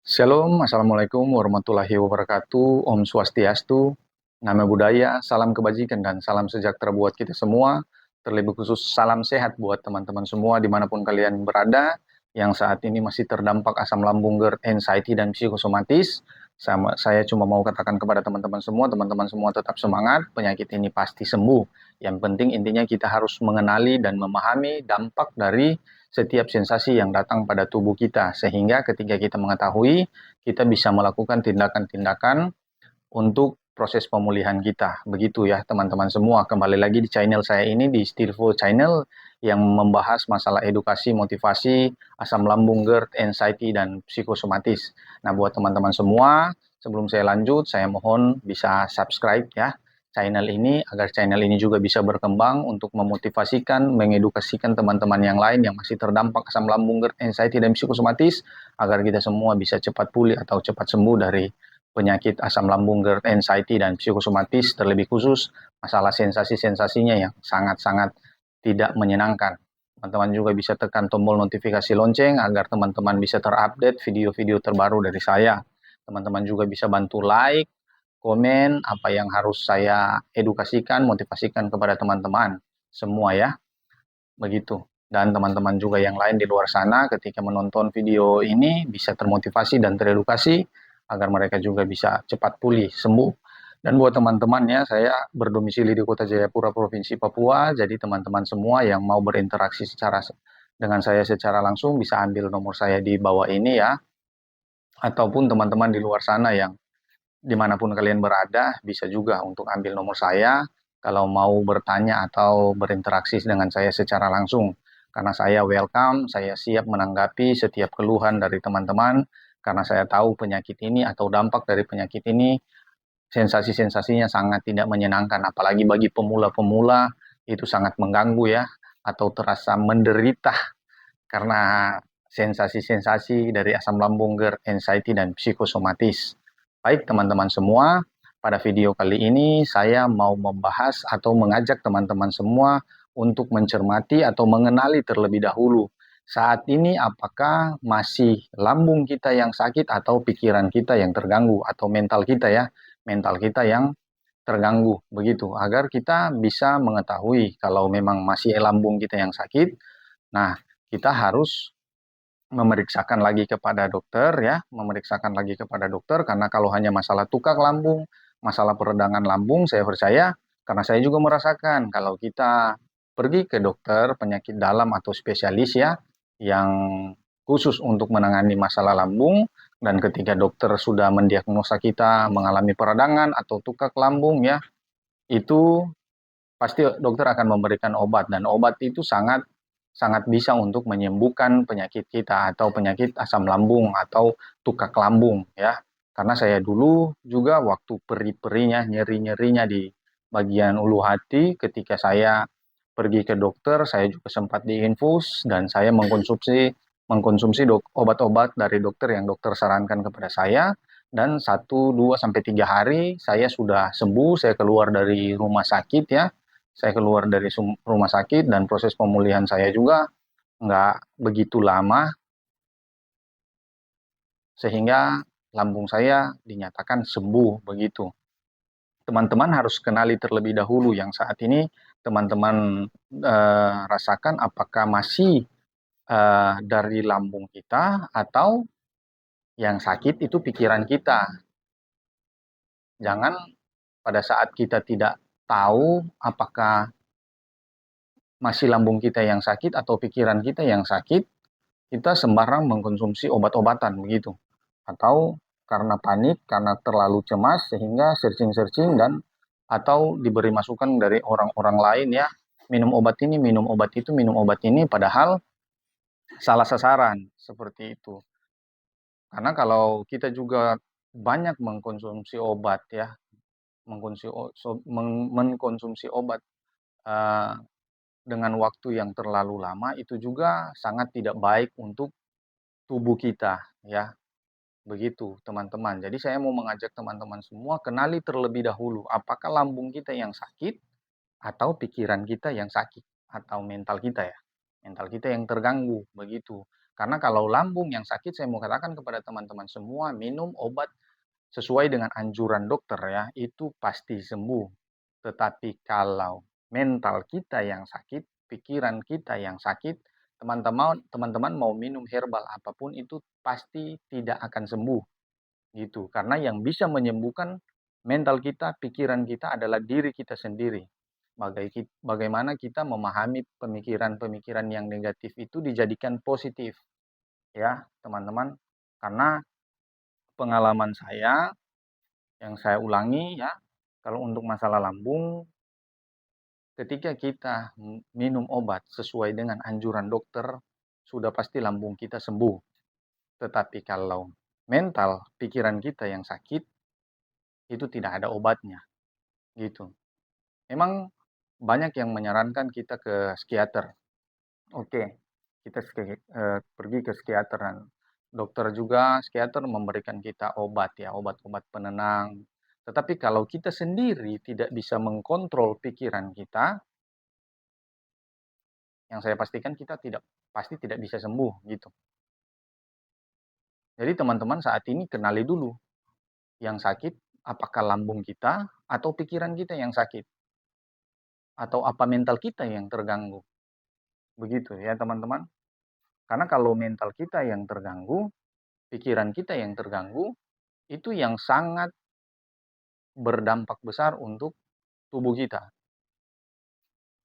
Shalom, Assalamualaikum warahmatullahi wabarakatuh, Om Swastiastu, Namo Buddhaya, salam kebajikan dan salam sejahtera buat kita semua. Terlebih khusus salam sehat buat teman-teman semua dimanapun kalian berada, yang saat ini masih terdampak asam lambung, GERD, anxiety, dan psikosomatis. Saya cuma mau katakan kepada teman-teman semua tetap semangat, penyakit ini pasti sembuh. Yang penting intinya kita harus mengenali dan memahami dampak dari setiap sensasi yang datang pada tubuh kita, sehingga ketika kita mengetahui, kita bisa melakukan tindakan-tindakan untuk proses pemulihan kita. Begitu ya teman-teman semua, kembali lagi di channel saya ini, di Stilful Channel, yang membahas masalah edukasi, motivasi, asam lambung, GERD, anxiety, dan psikosomatis. Nah, buat teman-teman semua, sebelum saya lanjut, saya mohon bisa subscribe ya channel ini, agar channel ini juga bisa berkembang untuk memotivasikan, mengedukasikan teman-teman yang lain yang masih terdampak asam lambung, GERD, anxiety, dan psikosomatis, agar kita semua bisa cepat pulih atau cepat sembuh dari penyakit asam lambung, GERD, anxiety, dan psikosomatis, terlebih khusus masalah sensasi-sensasinya yang sangat-sangat tidak menyenangkan. Teman-teman juga bisa tekan tombol notifikasi lonceng agar teman-teman bisa terupdate video-video terbaru dari saya. Teman-teman juga bisa bantu like, komen, apa yang harus saya edukasikan, motivasikan kepada teman-teman semua ya, begitu. Dan teman-teman juga yang lain di luar sana ketika menonton video ini bisa termotivasi dan teredukasi agar mereka juga bisa cepat pulih, sembuh. Dan buat teman-temannya, saya berdomisili di Kota Jayapura, Provinsi Papua. Jadi teman-teman semua yang mau berinteraksi dengan saya secara langsung bisa ambil nomor saya di bawah ini ya. Ataupun teman-teman di luar sana yang dimanapun kalian berada, bisa juga untuk ambil nomor saya kalau mau bertanya atau berinteraksi dengan saya secara langsung. Karena saya welcome, saya siap menanggapi setiap keluhan dari teman-teman, karena saya tahu penyakit ini atau dampak dari penyakit ini, sensasi-sensasinya sangat tidak menyenangkan, apalagi bagi pemula-pemula, itu sangat mengganggu ya, atau terasa menderita karena sensasi-sensasi dari asam lambung, GERD, anxiety, dan psikosomatis. Baik teman-teman semua, pada video kali ini saya mau membahas atau mengajak teman-teman semua untuk mencermati atau mengenali terlebih dahulu. Saat ini apakah masih lambung kita yang sakit atau pikiran kita yang terganggu atau mental kita ya, mental kita yang terganggu begitu, agar kita bisa mengetahui kalau memang masih lambung kita yang sakit. Nah, kita harus memeriksakan lagi kepada dokter ya, memeriksakan lagi kepada dokter, karena kalau hanya masalah tukak lambung, masalah peredangan lambung, saya percaya karena saya juga merasakan kalau kita pergi ke dokter penyakit dalam atau spesialis ya, yang khusus untuk menangani masalah lambung, dan ketika dokter sudah mendiagnosa kita mengalami peradangan atau tukak lambung ya, itu pasti dokter akan memberikan obat, dan obat itu sangat sangat bisa untuk menyembuhkan penyakit kita atau penyakit asam lambung atau tukak lambung ya. Karena saya dulu juga waktu perih-perihnya, nyeri-nyerinya di bagian ulu hati, ketika saya pergi ke dokter, saya juga sempat diinfus dan saya mengkonsumsi mengkonsumsi obat-obat dari dokter yang dokter sarankan kepada saya, dan 1, 2, sampai 3 hari saya sudah sembuh, saya keluar dari rumah sakit ya, saya keluar dari rumah sakit, dan proses pemulihan saya juga nggak begitu lama, sehingga lambung saya dinyatakan sembuh begitu. Teman-teman harus kenali terlebih dahulu yang saat ini teman-teman rasakan, apakah masih dari lambung kita atau yang sakit itu pikiran kita. Jangan pada saat kita tidak tahu apakah masih lambung kita yang sakit atau pikiran kita yang sakit, kita sembarang mengkonsumsi obat-obatan begitu. Atau karena panik, karena terlalu cemas sehingga searching-searching, dan atau diberi masukan dari orang-orang lain ya, minum obat ini, minum obat itu, minum obat ini, padahal salah sasaran seperti itu. Karena kalau kita juga banyak mengkonsumsi obat ya, mengkonsumsi obat uh, dengan waktu yang terlalu lama, itu juga sangat tidak baik untuk tubuh kita ya. Begitu, teman-teman. Jadi saya mau mengajak teman-teman semua kenali terlebih dahulu apakah lambung kita yang sakit atau pikiran kita yang sakit atau mental kita ya. Mental kita yang terganggu, begitu. Karena kalau lambung yang sakit, saya mau katakan kepada teman-teman semua, minum obat sesuai dengan anjuran dokter ya, itu pasti sembuh. Tetapi kalau mental kita yang sakit, pikiran kita yang sakit, teman-teman mau minum herbal apapun itu pasti tidak akan sembuh gitu. Karena yang bisa menyembuhkan mental kita, pikiran kita adalah diri kita sendiri. Bagaimana kita memahami pemikiran-pemikiran yang negatif itu dijadikan positif ya, teman-teman. Karena pengalaman saya yang saya ulangi ya, kalau untuk masalah lambung, ketika kita minum obat sesuai dengan anjuran dokter, sudah pasti lambung kita sembuh. Tetapi kalau mental, pikiran kita yang sakit, itu tidak ada obatnya, gitu. Memang banyak yang menyarankan kita ke psikiater. Oke, kita pergi ke psikiater dan dokter juga psikiater memberikan kita obat ya, obat-obat penenang. Tetapi kalau kita sendiri tidak bisa mengkontrol pikiran kita, yang saya pastikan kita pasti tidak bisa sembuh gitu. Jadi teman-teman saat ini kenali dulu yang sakit apakah lambung kita atau pikiran kita yang sakit atau apa mental kita yang terganggu. Begitu ya teman-teman. Karena kalau mental kita yang terganggu, pikiran kita yang terganggu, itu yang sangat berdampak besar untuk tubuh kita.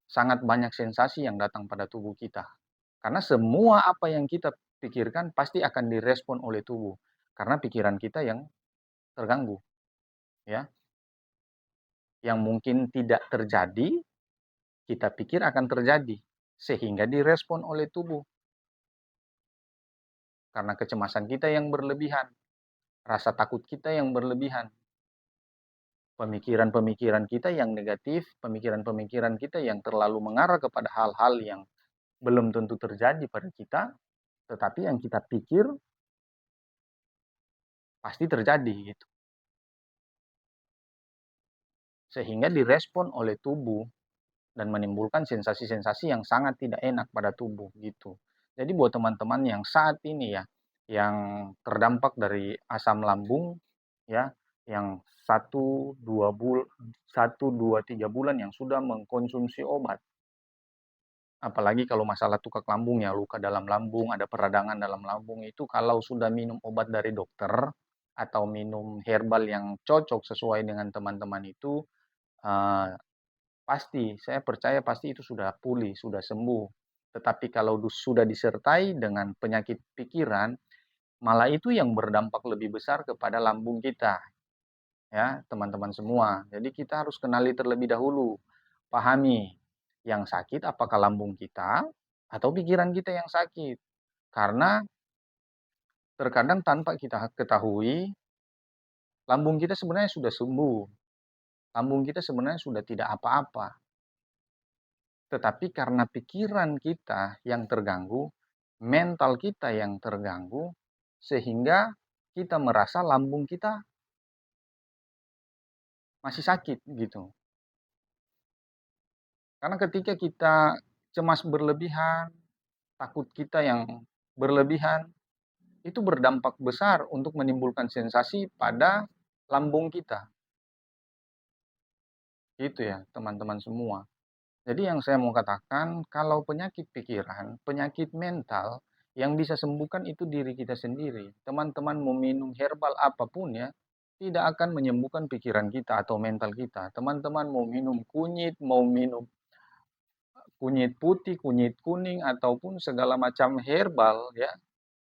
Sangat banyak sensasi yang datang pada tubuh kita. Karena semua apa yang kita pikirkan pasti akan direspon oleh tubuh. Karena pikiran kita yang terganggu. Ya, yang mungkin tidak terjadi, kita pikir akan terjadi. Sehingga direspon oleh tubuh. Karena kecemasan kita yang berlebihan. Rasa takut kita yang berlebihan. Pemikiran-pemikiran kita yang negatif, pemikiran-pemikiran kita yang terlalu mengarah kepada hal-hal yang belum tentu terjadi pada kita, tetapi yang kita pikir pasti terjadi gitu. Sehingga direspon oleh tubuh dan menimbulkan sensasi-sensasi yang sangat tidak enak pada tubuh gitu. Jadi buat teman-teman yang saat ini ya, yang terdampak dari asam lambung ya, yang 1, 2, 3 bulan yang sudah mengkonsumsi obat. Apalagi kalau masalah tukak lambung ya, luka dalam lambung, ada peradangan dalam lambung itu kalau sudah minum obat dari dokter atau minum herbal yang cocok sesuai dengan teman-teman itu, uh, pasti, saya percaya pasti itu sudah pulih, sudah sembuh. Tetapi kalau sudah disertai dengan penyakit pikiran, malah itu yang berdampak lebih besar kepada lambung kita. Ya, teman-teman semua. Jadi kita harus kenali terlebih dahulu. Pahami yang sakit apakah lambung kita atau pikiran kita yang sakit. Karena terkadang tanpa kita ketahui, lambung kita sebenarnya sudah sembuh. Lambung kita sebenarnya sudah tidak apa-apa. Tetapi karena pikiran kita yang terganggu, mental kita yang terganggu, sehingga kita merasa lambung kita masih sakit gitu. Karena ketika kita cemas berlebihan, takut kita yang berlebihan, itu berdampak besar untuk menimbulkan sensasi pada lambung kita. Gitu ya, teman-teman semua. Jadi yang saya mau katakan, kalau penyakit pikiran, penyakit mental, yang bisa sembuhkan itu diri kita sendiri. Teman-teman mau minum herbal apapun ya, tidak akan menyembuhkan pikiran kita atau mental kita. Teman-teman mau minum kunyit, mau minum kunyit putih, kunyit kuning, ataupun segala macam herbal ya,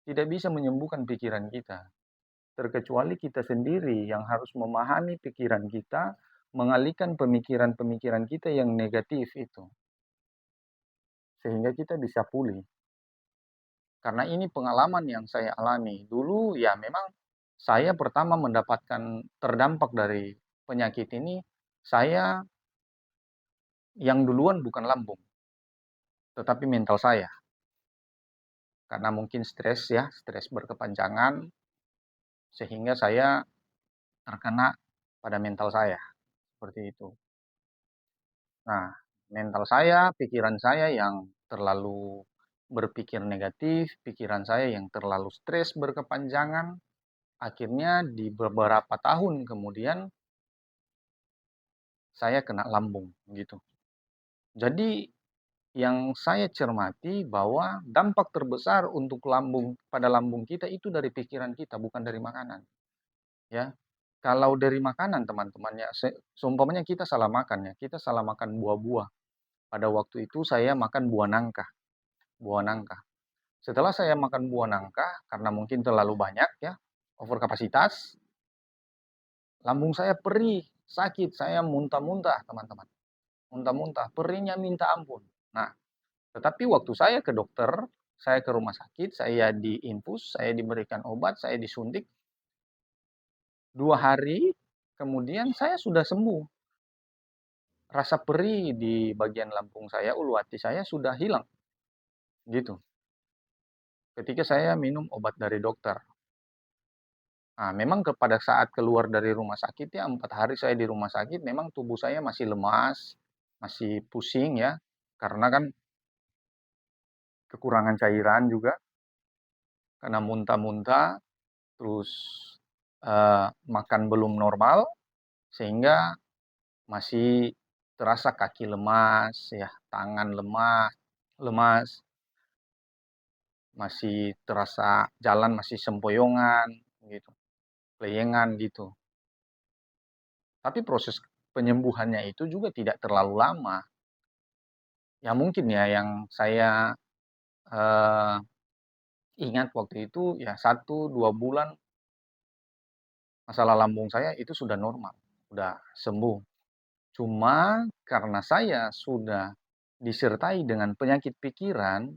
tidak bisa menyembuhkan pikiran kita. Terkecuali kita sendiri yang harus memahami pikiran kita, mengalihkan pemikiran-pemikiran kita yang negatif itu. Sehingga kita bisa pulih. Karena ini pengalaman yang saya alami. Dulu ya memang saya pertama mendapatkan terdampak dari penyakit ini, saya yang duluan bukan lambung, tetapi mental saya. Karena mungkin stres ya, stres berkepanjangan, sehingga saya terkena pada mental saya. Seperti itu. Nah, mental saya, pikiran saya yang terlalu berpikir negatif, pikiran saya yang terlalu stres berkepanjangan, akhirnya di beberapa tahun kemudian saya kena lambung gitu. Jadi yang saya cermati bahwa dampak terbesar untuk pada lambung kita itu dari pikiran kita, bukan dari makanan, ya. Kalau dari makanan teman-teman ya, seumpamanya kita salah makan ya, kita salah makan buah-buah. Pada waktu itu saya makan buah nangka, buah nangka. Setelah saya makan buah nangka, karena mungkin terlalu banyak ya, over kapasitas, lambung saya perih, sakit, saya muntah-muntah teman-teman. Muntah-muntah, perihnya minta ampun. Nah, tetapi waktu saya ke dokter, saya ke rumah sakit, saya diinfus, saya diberikan obat, saya disuntik. 2 hari kemudian saya sudah sembuh. Rasa perih di bagian lambung saya, ulu hati saya sudah hilang. Gitu. Ketika saya minum obat dari dokter. Nah, memang pada saat keluar dari rumah sakit ya, 4 hari saya di rumah sakit, memang tubuh saya masih lemas, masih pusing ya, karena kan kekurangan cairan juga, karena muntah-muntah, terus makan belum normal, sehingga masih terasa kaki lemas, ya, tangan lemas, lemas, masih terasa jalan masih sempoyongan, gitu, leyengan gitu. Tapi proses penyembuhannya itu juga tidak terlalu lama. Ya mungkin ya yang saya eh, ingat waktu itu ya 1-2 bulan masalah lambung saya itu sudah normal, sudah sembuh. Cuma karena saya sudah disertai dengan penyakit pikiran,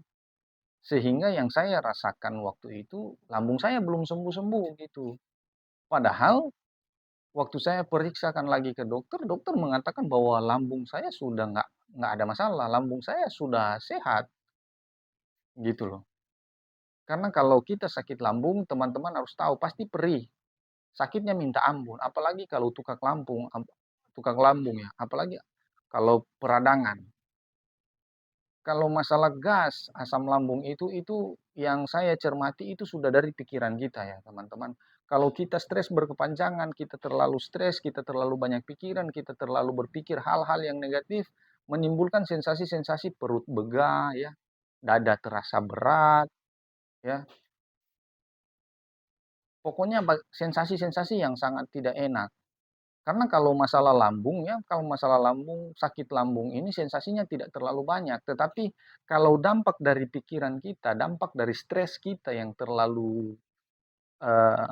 sehingga yang saya rasakan waktu itu lambung saya belum sembuh-sembuh gitu. Padahal waktu saya periksakan lagi ke dokter, dokter mengatakan bahwa lambung saya sudah nggak ada masalah, lambung saya sudah sehat gitu loh. Karena kalau kita sakit lambung, teman-teman harus tahu pasti perih, sakitnya minta ampun, apalagi kalau tukang lambung ya, apalagi kalau peradangan. Kalau masalah gas, asam lambung itu yang saya cermati itu sudah dari pikiran kita ya, teman-teman. Kalau kita stres berkepanjangan, kita terlalu stres, kita terlalu banyak pikiran, kita terlalu berpikir hal-hal yang negatif, menimbulkan sensasi-sensasi perut begah ya, dada terasa berat ya. Pokoknya sensasi-sensasi yang sangat tidak enak. Karena kalau masalah lambung ya, kalau masalah lambung, sakit lambung ini sensasinya tidak terlalu banyak. Tetapi kalau dampak dari pikiran kita, dampak dari stres kita yang terlalu eh,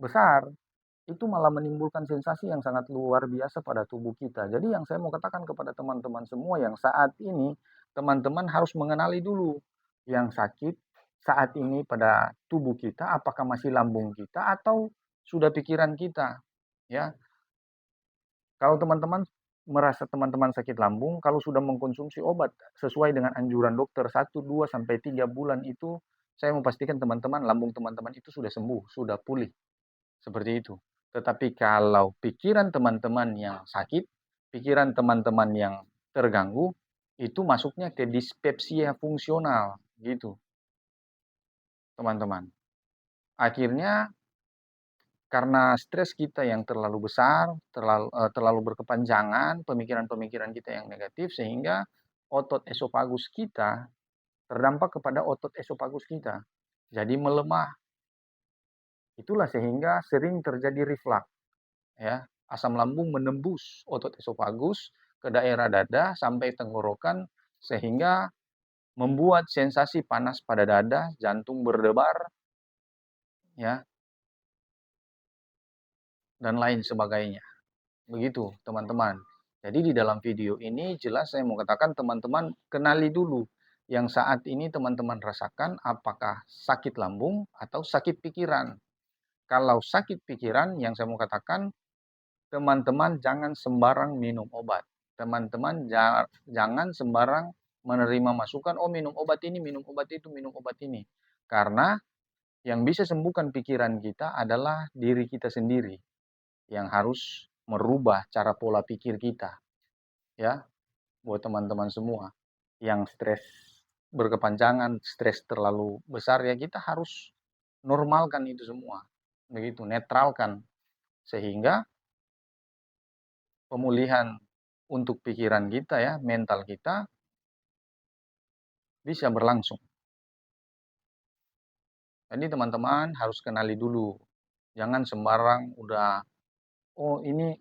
besar, itu malah menimbulkan sensasi yang sangat luar biasa pada tubuh kita. Jadi yang saya mau katakan kepada teman-teman semua yang saat ini, teman-teman harus mengenali dulu yang sakit saat ini pada tubuh kita, apakah masih lambung kita atau sudah pikiran kita. Ya, kalau teman-teman merasa teman-teman sakit lambung, kalau sudah mengkonsumsi obat sesuai dengan anjuran dokter 1, 2, sampai 3 bulan itu, saya memastikan teman-teman lambung teman-teman itu sudah sembuh, sudah pulih. Seperti itu. Tetapi kalau pikiran teman-teman yang sakit, pikiran teman-teman yang terganggu, itu masuknya ke dispepsia fungsional gitu, teman-teman. Akhirnya karena stres kita yang terlalu besar, terlalu berkepanjangan, pemikiran-pemikiran kita yang negatif, sehingga otot esofagus kita terdampak kepada otot esofagus kita. Jadi melemah. Itulah sehingga sering terjadi reflux, ya. Asam lambung menembus otot esofagus ke daerah dada sampai tenggorokan, sehingga membuat sensasi panas pada dada, jantung berdebar, ya, dan lain sebagainya. Begitu, teman-teman. Jadi di dalam video ini jelas saya mau katakan teman-teman kenali dulu yang saat ini teman-teman rasakan apakah sakit lambung atau sakit pikiran. Kalau sakit pikiran yang saya mau katakan teman-teman jangan sembarang minum obat. Teman-teman jangan sembarang menerima masukan, oh minum obat ini, minum obat itu, minum obat ini. Karena yang bisa sembuhkan pikiran kita adalah diri kita sendiri yang harus merubah cara pola pikir kita. Ya, buat teman-teman semua yang stres berkepanjangan, stres terlalu besar, ya kita harus normalkan itu semua. Begitu, netralkan. Sehingga pemulihan untuk pikiran kita ya, mental kita bisa berlangsung. Jadi teman-teman harus kenali dulu. Jangan sembarang udah, oh ini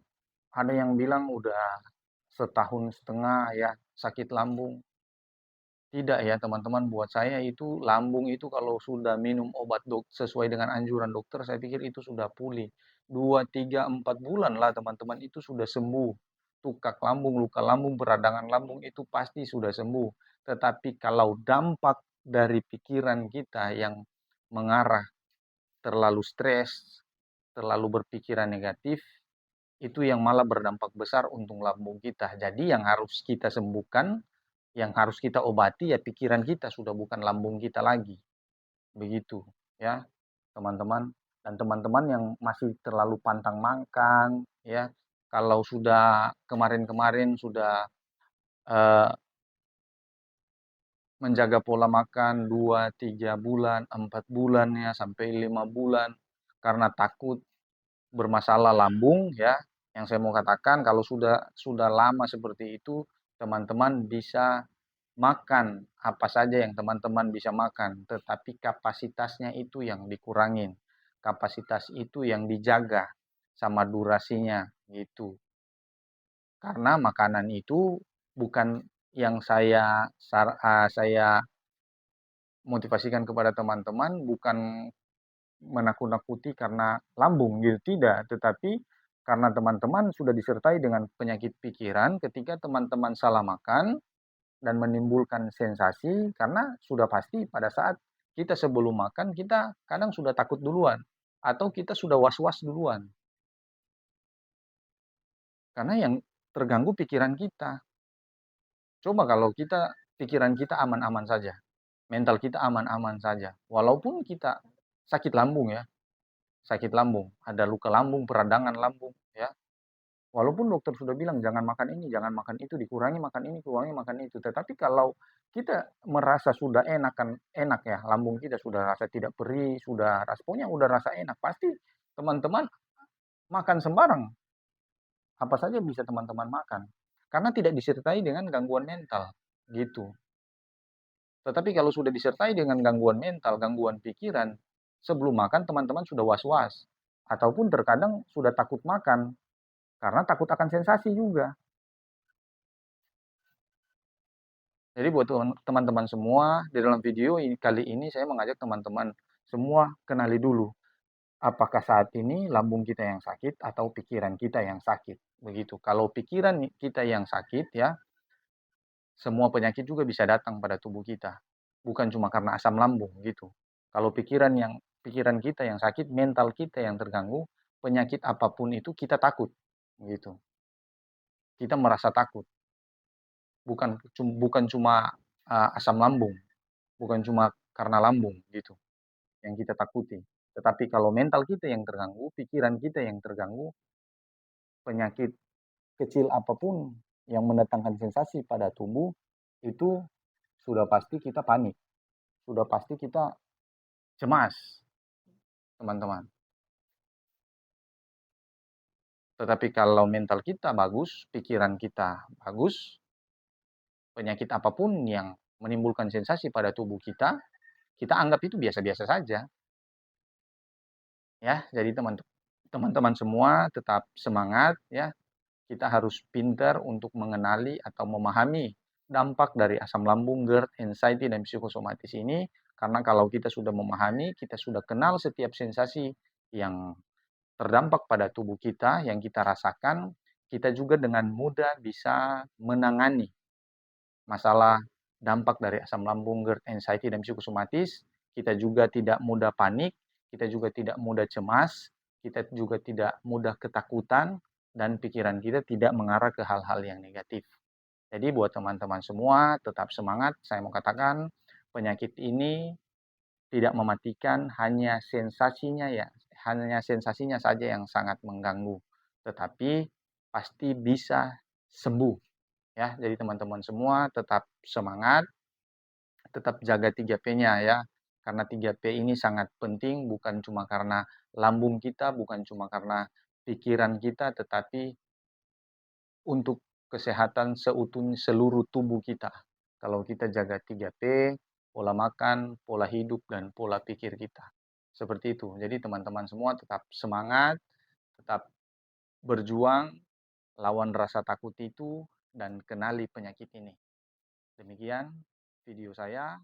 ada yang bilang udah setahun setengah ya sakit lambung. Tidak ya teman-teman, buat saya itu lambung itu kalau sudah minum obat sesuai dengan anjuran dokter, saya pikir itu sudah pulih. 2, 3, 4 bulan lah teman-teman itu sudah sembuh. Tukak lambung, luka lambung, peradangan lambung itu pasti sudah sembuh. Tetapi kalau dampak dari pikiran kita yang mengarah terlalu stres, terlalu berpikiran negatif, itu yang malah berdampak besar untuk lambung kita. Jadi yang harus kita sembuhkan, yang harus kita obati ya pikiran kita, sudah bukan lambung kita lagi. Begitu ya, teman-teman. Dan teman-teman yang masih terlalu pantang makan ya, kalau sudah kemarin-kemarin sudah eh, menjaga pola makan 2, 3 bulan, 4 bulan ya sampai 5 bulan karena takut bermasalah lambung ya. Yang saya mau katakan, kalau sudah lama seperti itu, teman-teman bisa makan apa saja yang teman-teman bisa makan, tetapi kapasitasnya itu yang dikurangin. Kapasitas itu yang dijaga sama durasinya gitu. Karena makanan itu bukan yang saya motivasikan kepada teman-teman, bukan menakut-nakuti karena lambung gitu, tidak, tetapi karena teman-teman sudah disertai dengan penyakit pikiran ketika teman-teman salah makan dan menimbulkan sensasi, karena sudah pasti pada saat kita sebelum makan kita kadang sudah takut duluan atau kita sudah was-was duluan. Karena yang terganggu pikiran kita. Coba kalau pikiran kita aman-aman saja, mental kita aman-aman saja, walaupun kita sakit lambung ya, sakit lambung, ada luka lambung, peradangan lambung ya. Walaupun dokter sudah bilang jangan makan ini, jangan makan itu, dikurangi makan ini, kurangi makan itu. Tetapi kalau kita merasa sudah enak ya, lambung kita sudah rasa tidak perih, sudah rasanya udah rasa enak, pasti teman-teman makan sembarang. Apa saja bisa teman-teman makan. Karena tidak disertai dengan gangguan mental, gitu. Tetapi kalau sudah disertai dengan gangguan mental, gangguan pikiran, sebelum makan teman-teman sudah was-was. Ataupun terkadang sudah takut makan, karena takut akan sensasi juga. Jadi buat teman-teman semua, di dalam video ini kali ini saya mengajak teman-teman semua kenali dulu apakah saat ini lambung kita yang sakit atau pikiran kita yang sakit. Begitu. Kalau pikiran kita yang sakit ya, semua penyakit juga bisa datang pada tubuh kita. Bukan cuma karena asam lambung gitu. Kalau pikiran kita yang sakit, mental kita yang terganggu, penyakit apapun itu kita takut gitu. Kita merasa takut. Bukan cuma asam lambung, bukan cuma karena lambung gitu yang kita takuti. Tetapi kalau mental kita yang terganggu, pikiran kita yang terganggu, penyakit kecil apapun yang mendatangkan sensasi pada tubuh, itu sudah pasti kita panik, sudah pasti kita cemas, teman-teman. Tetapi kalau mental kita bagus, pikiran kita bagus, penyakit apapun yang menimbulkan sensasi pada tubuh kita anggap itu biasa-biasa saja. Ya, jadi teman-teman semua tetap semangat ya. Kita harus pintar untuk mengenali atau memahami dampak dari asam lambung, GERD, anxiety, dan psikosomatis ini. Karena kalau kita sudah memahami, kita sudah kenal setiap sensasi yang terdampak pada tubuh kita, yang kita rasakan, kita juga dengan mudah bisa menangani masalah dampak dari asam lambung, GERD, anxiety, dan psikosomatis. Kita juga tidak mudah panik, kita juga tidak mudah cemas, kita juga tidak mudah ketakutan, dan pikiran kita tidak mengarah ke hal-hal yang negatif. Jadi buat teman-teman semua, tetap semangat. Saya mau katakan, penyakit ini tidak mematikan, hanya sensasinya ya, hanya sensasinya saja yang sangat mengganggu. Tetapi pasti bisa sembuh. Ya, jadi teman-teman semua tetap semangat, tetap jaga 3P-nya ya. Karena 3P ini sangat penting bukan cuma karena lambung kita, bukan cuma karena pikiran kita, tetapi untuk kesehatan seutuhnya seluruh tubuh kita. Kalau kita jaga 3P, pola makan, pola hidup, dan pola pikir kita. Seperti itu. Jadi teman-teman semua tetap semangat, tetap berjuang, lawan rasa takut itu, dan kenali penyakit ini. Demikian video saya.